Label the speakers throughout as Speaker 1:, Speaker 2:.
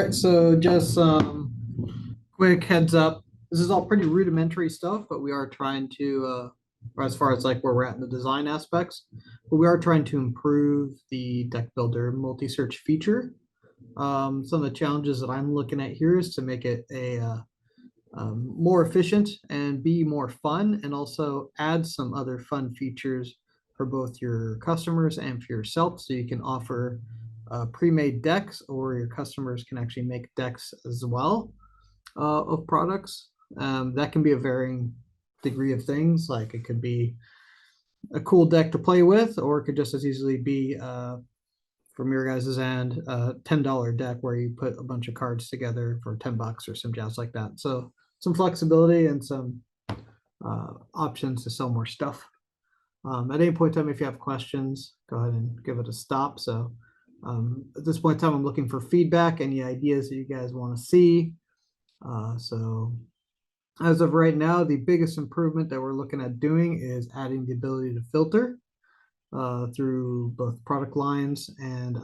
Speaker 1: right, so just quick heads up. This is all pretty rudimentary stuff, but we are trying to, or as far as like where we're at in the design aspects, but we are trying to improve the Deck Builder multi-search feature. Some of the challenges that I'm looking at here is to make it more efficient and be more fun, and also add some other fun features for both your customers and for yourself. So you can offer pre-made decks, or your customers can actually make decks as well of products. That can be a varying degree of things. Like it could be a cool deck to play with, or it could just as easily be from your guys' end, a $10 deck where you put a bunch of cards together for $10 or some jazz like that. So some flexibility and some options to sell more stuff. At any point in time, if you have questions, go ahead and give it a stop. So at this point in time, I'm looking for feedback, any ideas that you guys want to see. So as of right now, the biggest improvement that we're looking at doing is adding the ability to filter through both product lines, and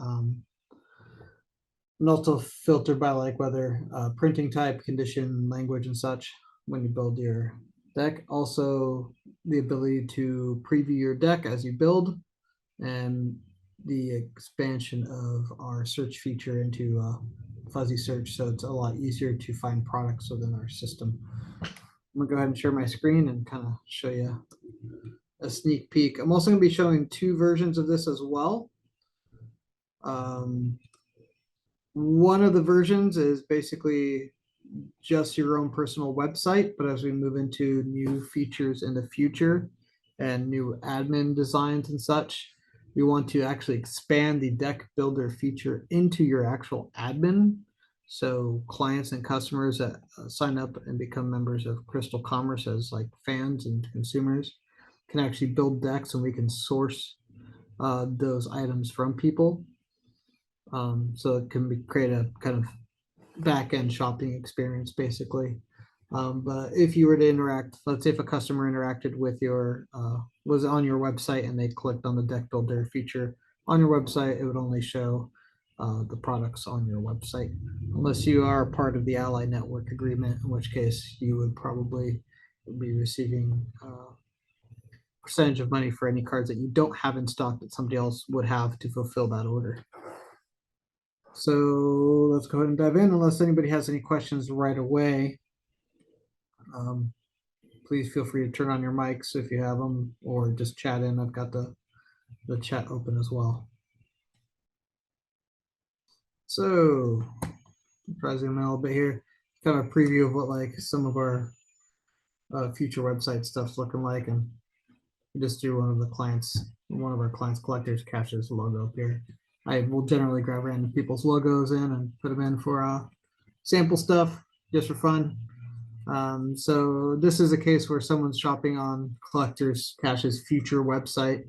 Speaker 1: also filter by like whether printing type, condition, language, and such when you build your deck. Also, the ability to preview your deck as you build, and the expansion of our search feature into fuzzy search, so it's a lot easier to find products within our system. I'm gonna go ahead and share my screen and kind of show you a sneak peek. I'm also going to be showing two versions of this as well. One of the versions is basically just your own personal website, but as we move into new features in the future and new admin designs and such, we want to actually expand the deck builder feature into your actual admin. So clients and customers that sign up and become members of Crystal Commerce as like fans and consumers can actually build decks, and we can source those items from people. So it can create a kind of back-end shopping experience, basically. But if you were to interact, let's say if a customer interacted with your, was on your website and they clicked on the Deck Builder feature on your website, it would only show the products on your website, unless you are part of the Ally Network agreement, in which case you would probably be receiving percentage of money for any cards that you don't have in stock that somebody else would have to fulfill that order. So let's go ahead and dive in, unless anybody has any questions right away. Please feel free to turn on your mics if you have them, or just chat in. I've got the chat open as well. So try zoom in a little bit here, kind of a preview of what like some of our future website stuff's looking like, and just do one of our clients collectors caches logo up here. I will generally grab random people's logos in and put them in for sample stuff just for fun. So this is a case where someone's shopping on Collectors Cache's future website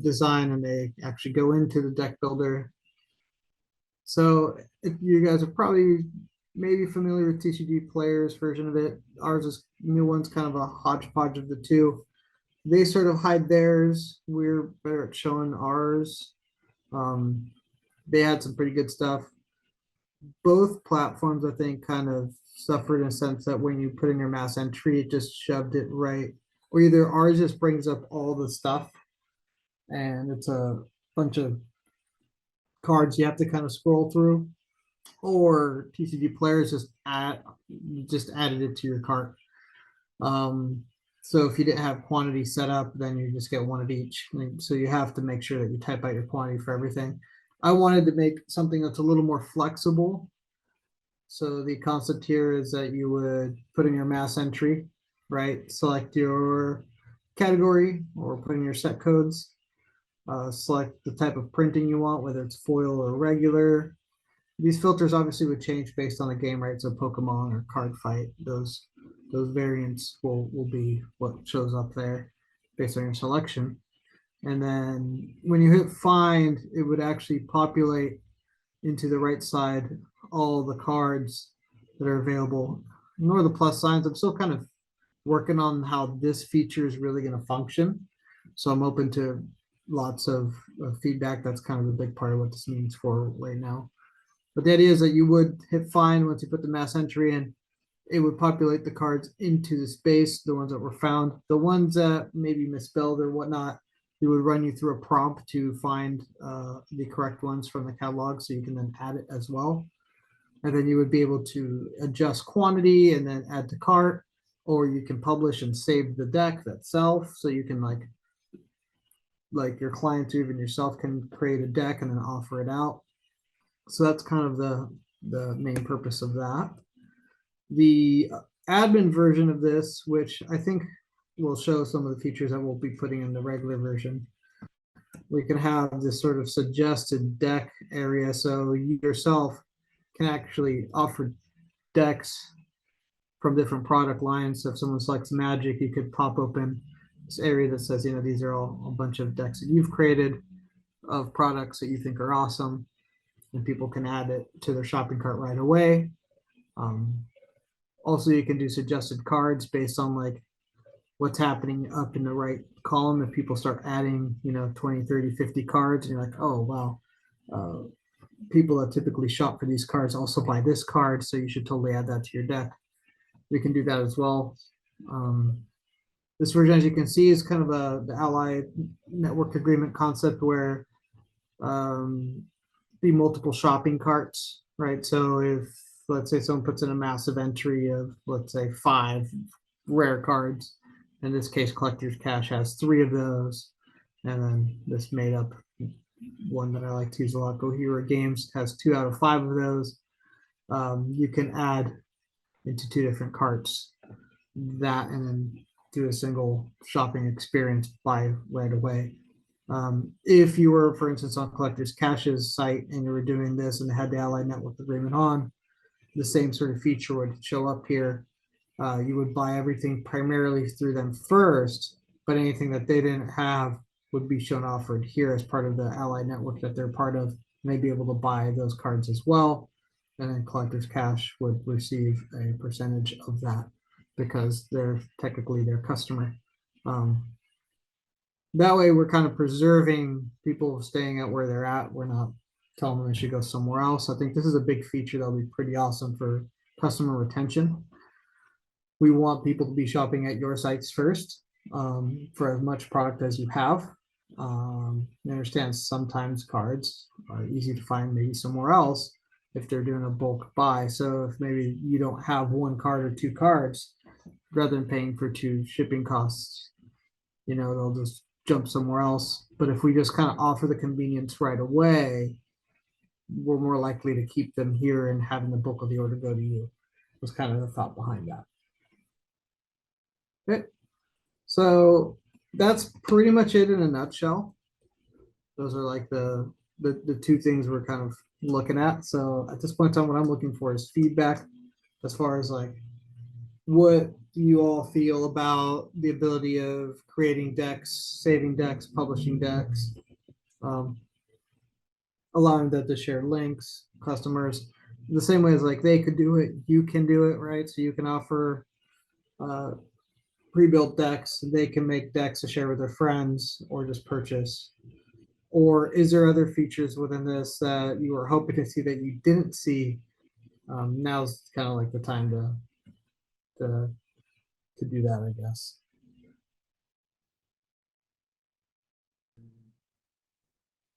Speaker 1: design, and they actually go into the Deck Builder. So if you guys are probably maybe familiar with TCG Player's version of it, ours is new one's kind of a hodgepodge of the two. They sort of hide theirs. We're better at showing ours. They had some pretty good stuff. Both platforms, I think, kind of suffered in a sense that when you put in your mass entry, it just shoved it right. Or either ours just brings up all the stuff, and it's a bunch of cards you have to kind of scroll through, or TCG Players just added it to your cart. So if you didn't have quantity set up, then you just get one of each. So you have to make sure that you type out your quantity for everything. I wanted to make something that's a little more flexible. So the concept here is that you would put in your mass entry, right? Select your category or put in your set codes. Select the type of printing you want, whether it's foil or regular. These filters obviously would change based on the game, right? So Pokemon or card fight, those variants will be what shows up there based on your selection. And then when you hit find, it would actually populate into the right side all the cards that are available. Ignore the plus signs. I'm still kind of working on how this feature is really going to function. So I'm open to lots of feedback. That's kind of a big part of what this means for right now. But the idea is that you would hit find once you put the mass entry in, it would populate the cards into the space, the ones that were found. The ones that maybe misspelled or whatnot, it would run you through a prompt to find the correct ones from the catalog so you can then add it as well. And then you would be able to adjust quantity and then add to cart, or you can publish and save the deck itself. So you can like your clients or even yourself can create a deck and then offer it out. So that's kind of the main purpose of that. The admin version of this, which I think will show some of the features that we'll be putting in the regular version, we can have this sort of suggested deck area. So you yourself can actually offer decks from different product lines. So if someone selects Magic, you could pop open this area that says, these are all a bunch of decks that you've created of products that you think are awesome, and people can add it to their shopping cart right away. Um, Also, you can do suggested cards based on like what's happening up in the right column. If people start adding, 20, 30, 50 cards, and you're like, oh, wow, uh, people that typically shop for these cards also buy this card. So you should totally add that to your deck. We can do that as well. Um, this version, as you can see, is kind of the ally network agreement concept where um, be multiple shopping carts, right? So if let's say someone puts in a massive entry of let's say 5 rare cards, in this case, Collector's Cash has 3 of those, and then this made up one that I like to use a lot, Go Hero Games, has 2 out of 5 of those. You can add into 2 different carts that and then do a single shopping experience buy right away. If you were, for instance, on Collector's Cash's site and you were doing this and had the Allied Network agreement on, the same sort of feature would show up here. You would buy everything primarily through them first, but anything that they didn't have would be shown offered here as part of the Allied Network that they're part of. And they'd be able to buy those cards as well. And then Collector's Cash would receive a percentage of that because they're technically their customer. That way we're kind of preserving people staying at where they're at. We're not telling them they should go somewhere else. I think this is a big feature that'll be pretty awesome for customer retention. We want people to be shopping at your sites first for as much product as you have. I understand sometimes cards are easy to find maybe somewhere else if they're doing a bulk buy. So if maybe you don't have 1 card or 2 cards, rather than paying for 2 shipping costs, they'll just jump somewhere else. But if we just kind of offer the convenience right away, we're more likely to keep them here and having the bulk of the order go to you. Was kind of the thought behind that. Okay. So that's pretty much it in a nutshell. Those are like the 2 things we're kind of looking at. So at this point in time, what I'm looking for is feedback as far as like what do you all feel about the ability of creating decks, saving decks, publishing decks, um, allowing them to share links, customers, the same way as like they could do it, you can do it, right? So you can offer uh, pre-built decks. They can make decks to share with their friends or just purchase. Or is there other features within this that you were hoping to see that you didn't see? Now's kind of like the time to to do that, I guess.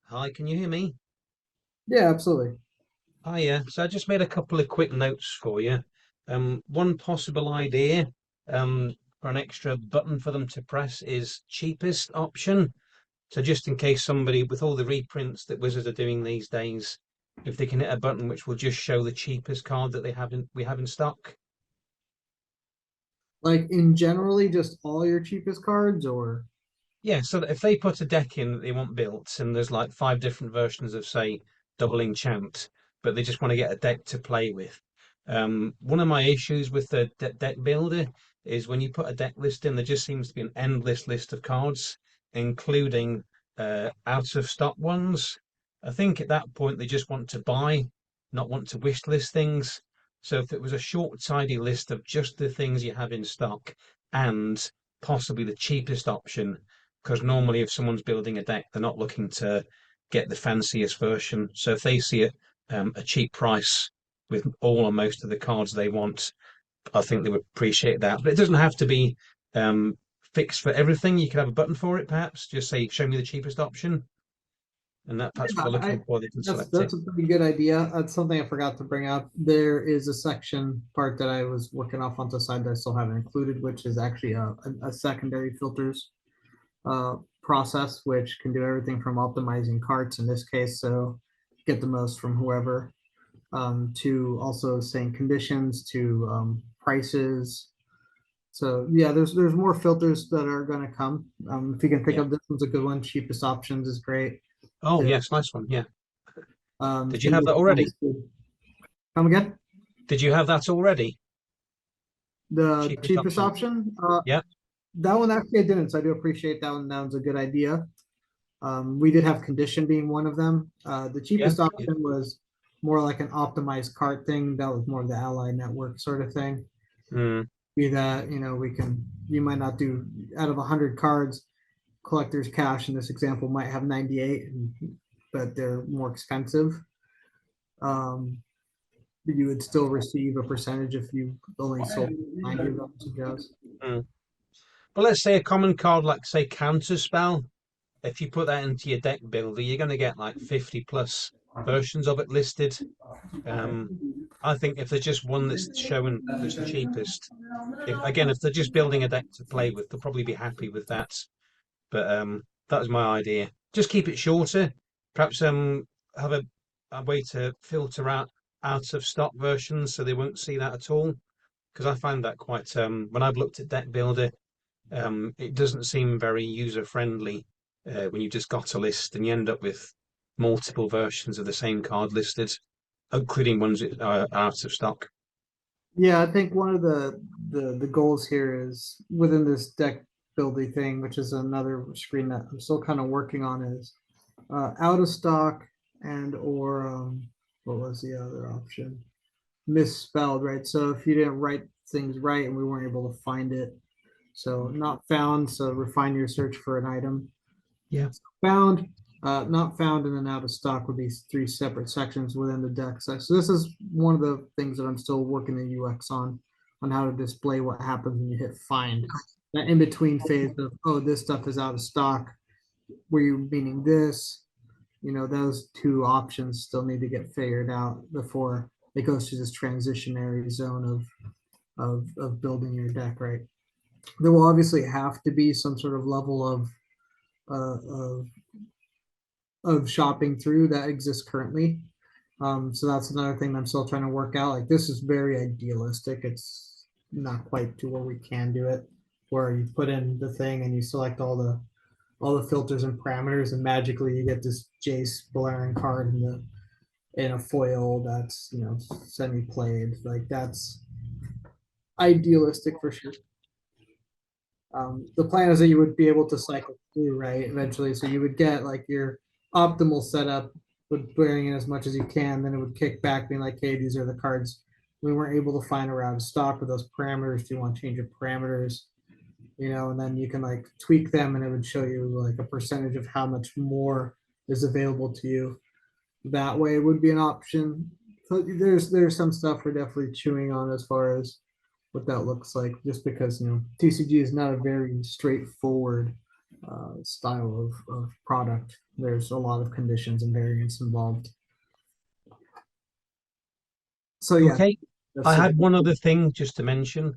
Speaker 2: Hi, can you hear me?
Speaker 1: Yeah, absolutely.
Speaker 2: Hi, yeah. So I just made a couple of quick notes for you. One possible idea for an extra button for them to press is cheapest option. So just in case somebody with all the reprints that Wizards are doing these days, if they can hit a button which will just show the cheapest card that we have in stock.
Speaker 1: Like in generally just all your cheapest cards or
Speaker 2: Yeah, so that if they put a deck in that they want built, and there's like 5 different versions of, say, Double Enchant, but they just want to get a deck to play with. One of my issues with the deck builder is when you put a deck list in, there just seems to be an endless list of cards, including out of stock ones. I think at that point they just want to buy, not want to wish list things. So if it was a short, tidy list of just the things you have in stock and possibly the cheapest option, because normally if someone's building a deck, they're not looking to get the fanciest version. So if they see a cheap price with all or most of the cards they want, I think they would appreciate that. But it doesn't have to be um, fixed for everything. You could have a button for it, perhaps. Just say, "Show me the cheapest option," and that perhaps what
Speaker 1: Yeah,
Speaker 2: they're looking for, they can select
Speaker 1: that's
Speaker 2: it.
Speaker 1: a pretty good idea. That's something I forgot to bring up. There is a section part that I was working off on the side that I still haven't included, which is actually a secondary filters process, which can do everything from optimizing carts in this case, so get the most from whoever, to also saying conditions to prices. So yeah, there's more filters that are going to come. If you can think
Speaker 2: Yeah.
Speaker 1: of this one's a good one. Cheapest options is great.
Speaker 2: Oh,
Speaker 1: There,
Speaker 2: yes, nice one. Yeah. Did you have that
Speaker 1: conditions
Speaker 2: already?
Speaker 1: come again.
Speaker 2: Did you have that already?
Speaker 1: The
Speaker 2: Cheapest
Speaker 1: cheapest
Speaker 2: option.
Speaker 1: option,
Speaker 2: Yeah.
Speaker 1: that one actually I didn't. So I do appreciate that one. That one's a good idea. We did have condition being one of them. The
Speaker 2: Yeah.
Speaker 1: cheapest
Speaker 2: Yeah.
Speaker 1: option was more like an optimized cart thing. That was more of the ally network sort of thing.
Speaker 2: Mm,
Speaker 1: Be that, you might not do out of 100 cards, collector's cash in this example might have 98, but they're more expensive. Um, but you would still receive a percentage if you only sold 90 of them to Joe's.
Speaker 2: mm. But let's say a common card like say Counterspell. If you put that into your deck builder, you're going to get like 50 plus versions of it listed. Um, I think if there's just one that's showing that's the cheapest, if they're just building a deck to play with, they'll probably be happy with that. But that was my idea. Just keep it shorter. Perhaps have a way to filter out of stock versions so they won't see that at all. Because I find that quite when I've looked at Deck Builder, it doesn't seem very user friendly when you just got a list and you end up with multiple versions of the same card listed, including ones that are out of stock.
Speaker 1: Yeah, I think one of the goals here is within this deck building thing, which is another screen that I'm still kind of working on, is out of stock and or what was the other option? Misspelled, right? So if you didn't write things right and we weren't able to find it, so not found, so refine your search for an item.
Speaker 2: Yeah.
Speaker 1: Found, not found, and then out of stock would be three separate sections within the deck. So this is one of the things that I'm still working the UX on how to display what happens when you hit find. That in between phase of, oh, this stuff is out of stock. Were you meaning this? Those two options still need to get figured out before it goes to this transitionary zone of building your deck, right? There will obviously have to be some sort of level uh, of of shopping through that exists currently. So that's another thing I'm still trying to work out. Like this is very idealistic. It's not quite to where we can do it, where you put in the thing and you select all the filters and parameters, and magically you get this Jace Balerion card in a foil that's semi played. Like that's idealistic for sure. The plan is that you would be able to cycle through, right, eventually. So you would get like your optimal setup would bring in as much as you can. Then it would kick back, being like, hey, these are the cards we weren't able to find around stock with those parameters. Do you want to change your parameters? And then you can like tweak them and it would show you like a percentage of how much more is available to you. That way would be an option. So there's some stuff we're definitely chewing on as far as what that looks like, just because TCG is not a very straightforward style of product. There's a lot of conditions and variants involved. So yeah,
Speaker 2: Okay. I
Speaker 1: that's
Speaker 2: had one other thing just to mention.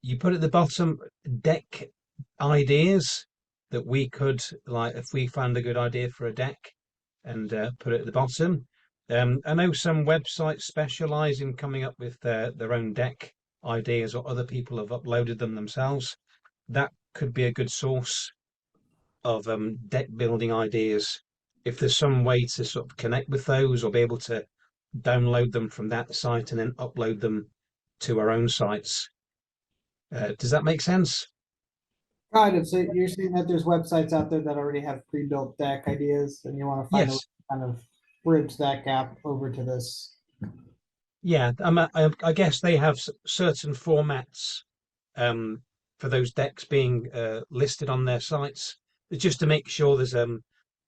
Speaker 2: You put at the bottom deck ideas that we could, like, if we found a good idea for a deck and put it at the bottom. I know some websites specialize in coming up with their own deck ideas, or other people have uploaded them themselves. That could be a good source of deck building ideas. If there's some way to sort of connect with those or be able to download them from that site and then upload them to our own sites. Does that make sense?
Speaker 1: kind of. So you're saying that there's websites out there that already have pre-built deck ideas, and you want to find a way
Speaker 2: Yes.
Speaker 1: to kind of bridge that gap over to this.
Speaker 2: Yeah. I guess they have certain formats for those decks being listed on their sites. It's just to make sure there's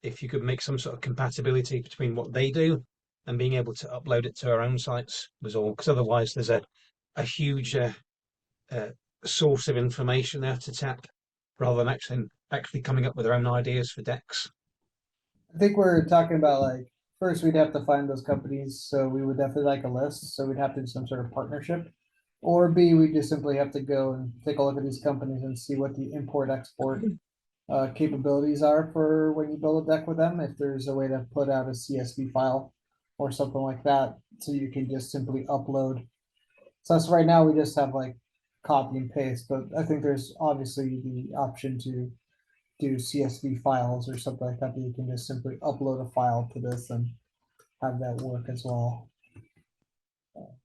Speaker 2: if you could make some sort of compatibility between what they do and being able to upload it to our own sites was all. Because otherwise, there's a huge uh, source of information there to tap, rather than actually coming up with our own ideas for decks.
Speaker 1: I think we're talking about like, first we'd have to find those companies, so we would definitely like a list, so we'd have to do some sort of partnership. Or B, we just simply have to go and take a look at these companies and see what the import export capabilities are for when you build a deck with them. If there's a way to put out a CSV file or something like that, so you can just simply upload. So that's right now we just have like copy and paste, but I think there's obviously the option to do CSV files or something like that, that you can just simply upload a file to this and have that work as well.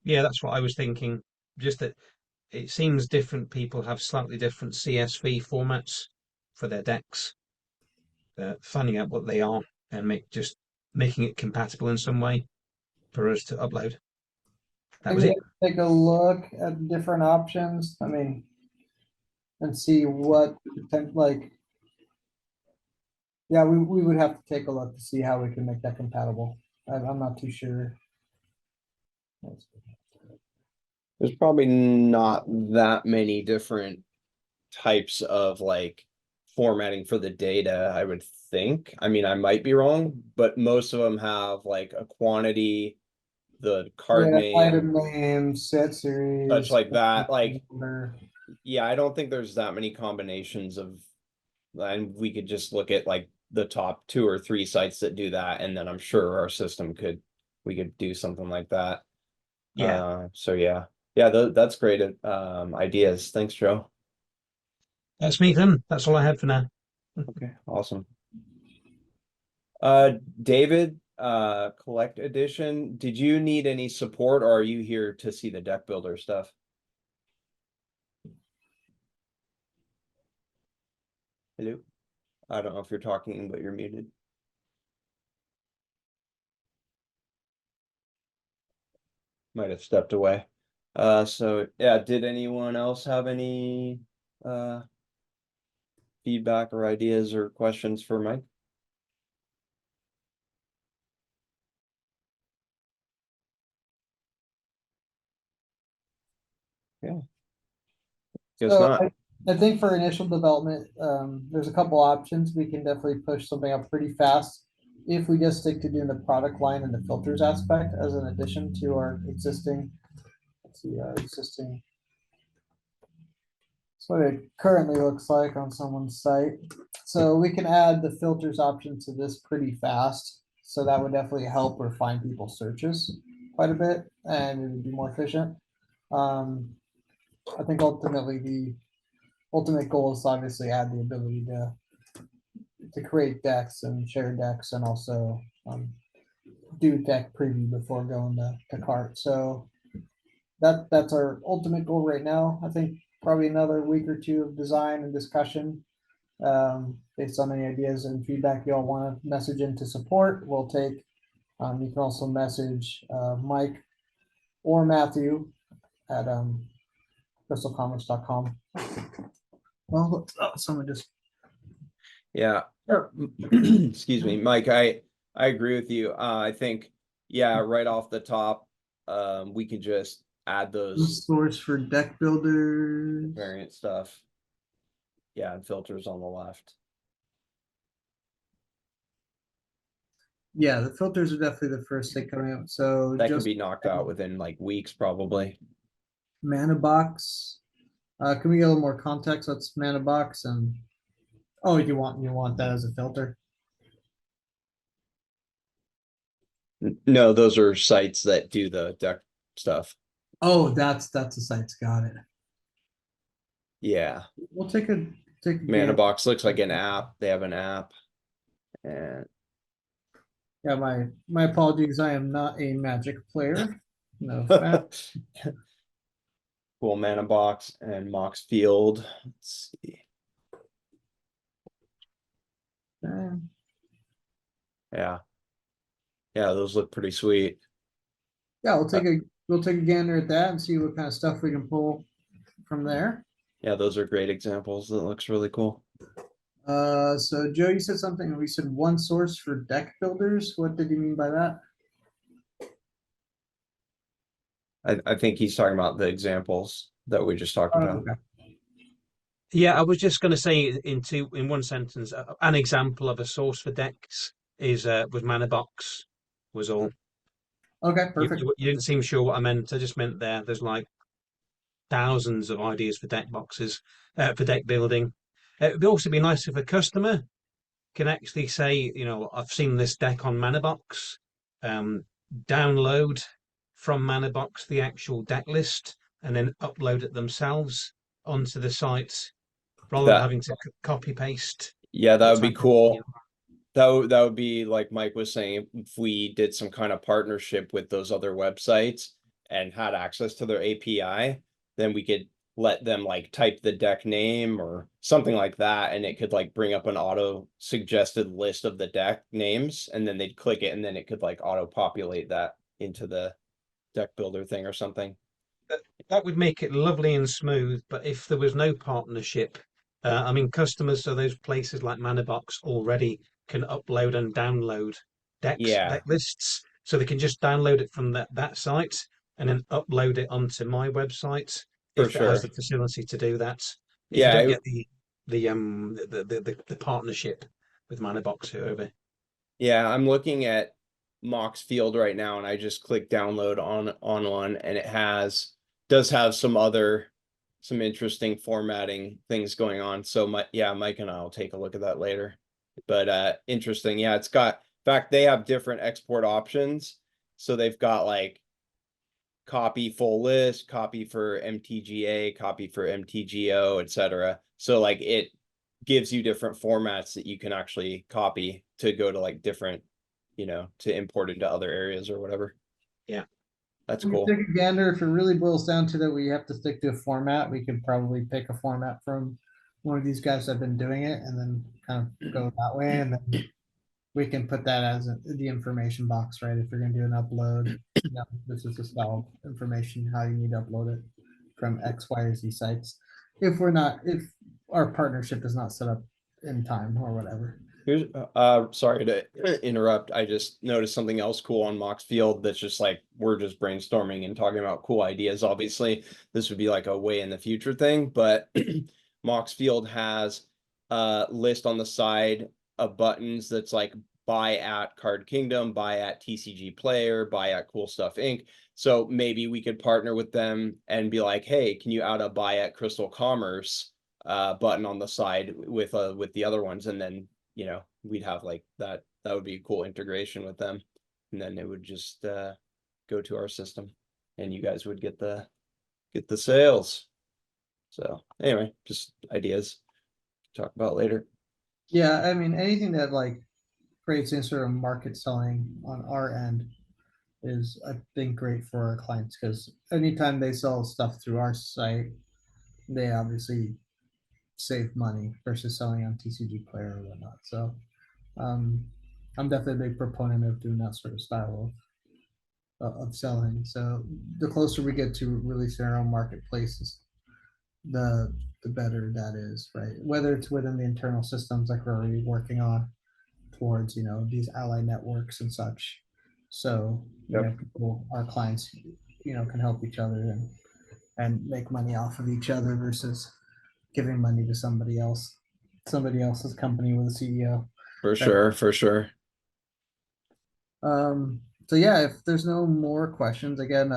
Speaker 2: Yeah, that's what I was thinking. Just that it seems different people have slightly different CSV formats for their decks. Finding out what they are and making it compatible in some way for us to upload. That
Speaker 1: Maybe
Speaker 2: was it.
Speaker 1: take a look at different options. I mean, and see what like, yeah, we would have to take a look to see how we can make that compatible. I'm not too sure.
Speaker 3: There's probably not that many different types of like formatting for the data, I would think. I mean, I might be wrong, but most of them have like a quantity, the card
Speaker 1: Yeah,
Speaker 3: name,
Speaker 1: item name, set
Speaker 3: such
Speaker 1: series.
Speaker 3: like that. Like,
Speaker 1: Number.
Speaker 3: yeah, I don't think there's that many combinations of, and we could just look at like the top 2 or 3 sites that do that, and then I'm sure our system we could do something like that.
Speaker 2: Yeah,
Speaker 3: So yeah. Yeah, that's great ideas. Thanks, Joe.
Speaker 2: that's me then. That's all I had for now.
Speaker 3: Okay, awesome. David, Collect Edition, did you need any support or are you here to see the deck builder stuff? Hello? I don't know if you're talking, but you're muted. Might have stepped away. So yeah, did anyone else have any feedback or ideas or questions for Mike? Yeah. Guess
Speaker 1: So
Speaker 3: not.
Speaker 1: I think for initial development, there's a couple options. We can definitely push something up pretty fast if we just stick to doing the product line and the filters aspect as an addition to our existing, let's see, our existing. That's what it currently looks like on someone's site. So we can add the filters option to this pretty fast. So that would definitely help refine people's searches quite a bit and it would be more efficient. Um, I think ultimately the ultimate goal is to obviously add the ability to create decks and share decks and also do deck preview before going to cart. So that's our ultimate goal right now. I think probably another week or two of design and discussion based on any ideas and feedback you all want to message into support. We'll take. You can also message Mike or Matthew at crystalcommerce.com. Well, oh, someone just.
Speaker 3: Yeah. Excuse me, Mike, I agree with you. I think, yeah, right off the top, we could just add those
Speaker 1: Source for deck builders.
Speaker 3: variant stuff. Yeah, and filters on the left.
Speaker 1: Yeah, the filters are definitely the first thing coming up. So
Speaker 3: That can
Speaker 1: just
Speaker 3: be knocked out within like weeks, probably.
Speaker 1: mana box. Can we get a little more context? What's mana box and oh, you want that as a filter?
Speaker 3: No, those are sites that do the deck stuff.
Speaker 1: Oh, that's the site's got it.
Speaker 3: Yeah.
Speaker 1: We'll take a
Speaker 3: Mana
Speaker 1: gander.
Speaker 3: box looks like an app. They have an app. And
Speaker 1: Yeah, my apologies. I am not a Magic player. No offense.
Speaker 3: cool mana box and Mox Field. Let's see. Yeah. Yeah, those look pretty sweet.
Speaker 1: Yeah, we'll take a gander at that and see what kind of stuff we can pull from there.
Speaker 3: Yeah, those are great examples. That looks really cool.
Speaker 1: So Joe, you said something. We said one source for deck builders. What did you mean by that?
Speaker 3: I think he's talking about the examples that we just talked
Speaker 1: Oh,
Speaker 3: about.
Speaker 1: okay.
Speaker 2: Yeah, I was just going to say in one sentence, an example of a source for decks is was Manabox, was all.
Speaker 1: Okay,
Speaker 2: You,
Speaker 1: perfect.
Speaker 2: you didn't seem sure what I meant. I just meant there's like thousands of ideas for deck boxes, for deck building. It would also be nice if a customer can actually say, I've seen this deck on Manabox, um, download from Manabox the actual deck list and then upload it themselves onto the site rather than
Speaker 3: That
Speaker 2: having to copy paste
Speaker 3: Yeah, that
Speaker 2: or
Speaker 3: would be
Speaker 2: type it.
Speaker 3: cool. That would be like Mike was saying, if we did some kind of partnership with those other websites and had access to their API, then we could let them like type the deck name or something like that, and it could like bring up an auto suggested list of the deck names, and then they'd click it, and then it could like auto populate that into the deck builder thing or something.
Speaker 2: That would make it lovely and smooth. But if there was no partnership, I mean, customers, so those places like Manabox already can upload and download
Speaker 3: Yeah,
Speaker 2: deck lists, so they can just download it from that site and then upload it onto my website
Speaker 3: for
Speaker 2: if it has
Speaker 3: sure.
Speaker 2: the facility to do that. If you
Speaker 3: Yeah,
Speaker 2: don't get the partnership with Manabox, whoever.
Speaker 3: Yeah, I'm looking at Mox Field right now, and I just click download on one, and it does have some interesting formatting things going on. So Mike and I'll take a look at that later. But interesting. Yeah, in fact, they have different export options. So they've got like copy full list, copy for MTGA, copy for MTGO, etc. So like it gives you different formats that you can actually copy to go to like different, to import into other areas or whatever.
Speaker 2: Yeah.
Speaker 3: That's
Speaker 1: We can
Speaker 3: cool.
Speaker 1: take a gander. If it really boils down to that, we have to stick to a format. We could probably pick a format from one of these guys that have been doing it and then kind of go that way. And then we can put that as the information box, right? If you're going to do an upload, this is the style information, how you need to upload it from X, Y, or Z sites. If our partnership is not set up in time or whatever.
Speaker 3: Here's sorry to interrupt. I just noticed something else cool on Mox Field that's just like we're just brainstorming and talking about cool ideas. Obviously, this would be like a way in the future thing, but Mox Field has a list on the side of buttons that's like buy at Card Kingdom, buy at TCG Player, buy at Cool Stuff Inc. So maybe we could partner with them and be like, hey, can you add a buy at Crystal Commerce button on the side with the other ones, and then we'd have like that would be a cool integration with them, and then it would just go to our system, and you guys would get the sales. So anyway, just ideas to talk about later.
Speaker 1: Yeah, I mean anything that like creates any sort of market selling on our end is I think great for our clients because anytime they sell stuff through our site, they obviously save money versus selling on TCG Player or whatnot. So um, I'm definitely a big proponent of doing that sort of style of selling. So the closer we get to releasing our own marketplaces, the better that is, right? Whether it's within the internal systems like we're already working on towards these ally networks and such. So
Speaker 3: Yep,
Speaker 1: people, our clients, can help each other and make money off of each other versus giving money to somebody else's company with a CEO.
Speaker 3: for
Speaker 1: That
Speaker 3: sure, for sure.
Speaker 1: so yeah, if there's no more questions, again,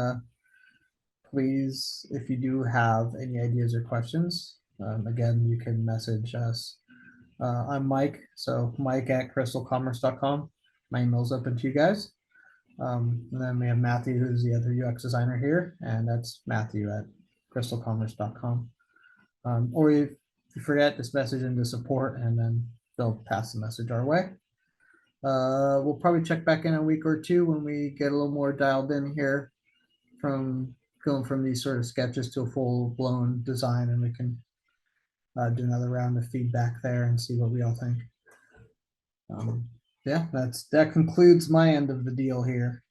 Speaker 1: please, if you do have any ideas or questions, again, you can message us. I'm Mike, so Mike at crystalcommerce.com. My email's open to you guys. And then we have Matthew, who's the other UX designer here, and that's Matthew at crystalcommerce.com. Or if you forget, just message into support, and then they'll pass the message our way. We'll probably check back in a week or two when we get a little more dialed in here from going from these sort of sketches to a full blown design, and we can do another round of feedback there and see what we all think. Yeah, that concludes my end of the deal here.